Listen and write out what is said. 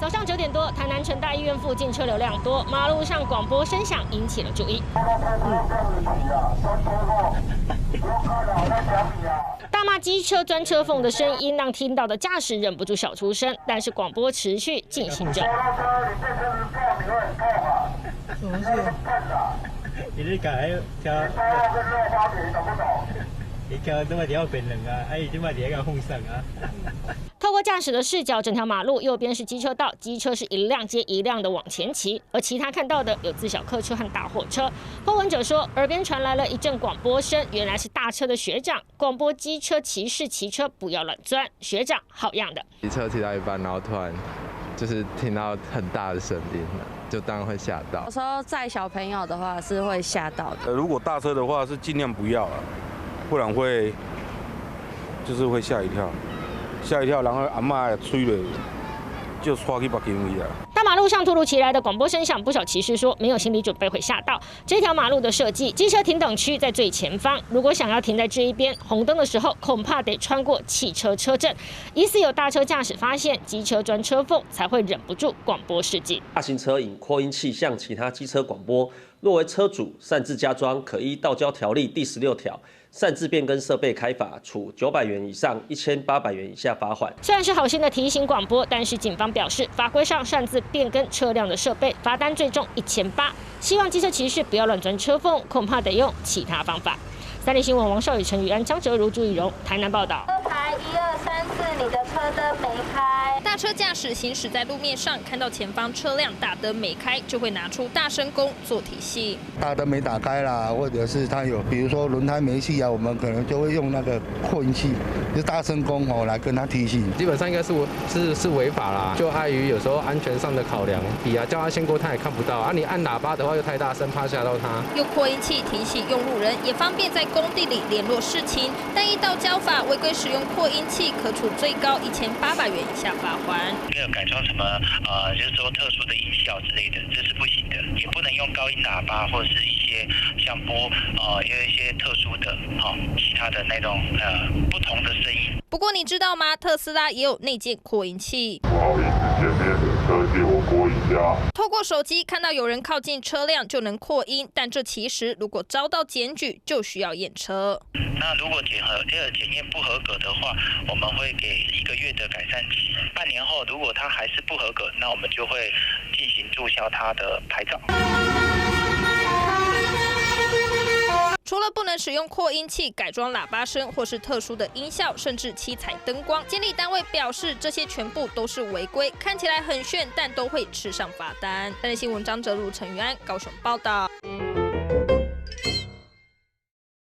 早上9点多，台南成大医院附近车流量多，马路上广播声响引起了注意。大骂机车钻车缝的声音，让听到的驾驶忍不住小出声，但是广播持续进行着。什么事？你咧讲迄条，你条这么条变冷啊？哎，这么条个风扇啊？透过驾驶的视角，整条马路右边是机车道，机车是一辆接一辆的往前骑，而其他看到的有自小客车和大货车。po文者说，耳边传来了一阵广播声，原来是大车的学长广播机车骑士骑车不要乱钻。学长好样的！骑车骑到一半，然后突然就是听到很大的声音，就当然会吓到。有时候载小朋友的话是会吓到的。如果大车的话是尽量不要了，不然会吓一跳。然后阿嬷吹了，就刷去别间位啊。大马路上突如其来的广播声响，不少骑士说没有心理准备会吓到。这条马路的设计，机车停等区在最前方，如果想要停在这一边，红灯的时候恐怕得穿过汽车车阵。疑似有大车驾驶发现机车钻车缝，才会忍不住广播示警。大型车引扩音器向其他机车广播，若为车主擅自加装，可依道交条例第16条。擅自变更设备开罚，处900元以上1800元以下罚款。虽然是好心的提醒广播，但是警方表示，法规上擅自变更车辆的设备，罚单最重1800。希望机车骑士不要乱钻车缝，恐怕得用其他方法。三立新闻王少宇、陈宇安、张哲如、朱以荣，台南报道。排1、2、3、4，你的车灯没开。大车驾驶行驶在路面上，看到前方车辆大灯没开，就会拿出大声公做提醒。大灯没打开啦，或者是它有，比如说轮胎没气啊，我们可能就会用那个扩音器，就是大声公来跟他提醒。基本上应该是违法啦，就碍于有时候安全上的考量，叫他先过他也看不到啊，你按喇叭的话又太大声，怕吓到他。用扩音器提醒用路人，也方便在工地里联络事情。但依道交法，违规使用扩音器，可处最高1800元以下罚款。没有改装什么就是说特殊的音效之类的，这是不行的，也不能用高音喇叭或者是一些像播也有一些特殊的其他的那种不同的声音。不过你知道吗？特斯拉也有内建扩音器。不好意思，前面的车借我播一下。透过手机看到有人靠近车辆就能扩音，但这其实如果遭到检举，就需要验车。那如果检验不合格的话，我们会给1个月的改善期。半年后，如果他还是不合格，那我们就会进行注销他的牌照。除了不能使用扩音器、改装喇叭声或是特殊的音效，甚至七彩灯光，监理单位表示这些全部都是违规，看起来很炫，但都会吃上罚单。三立新闻张哲如、陈宇安高雄报道。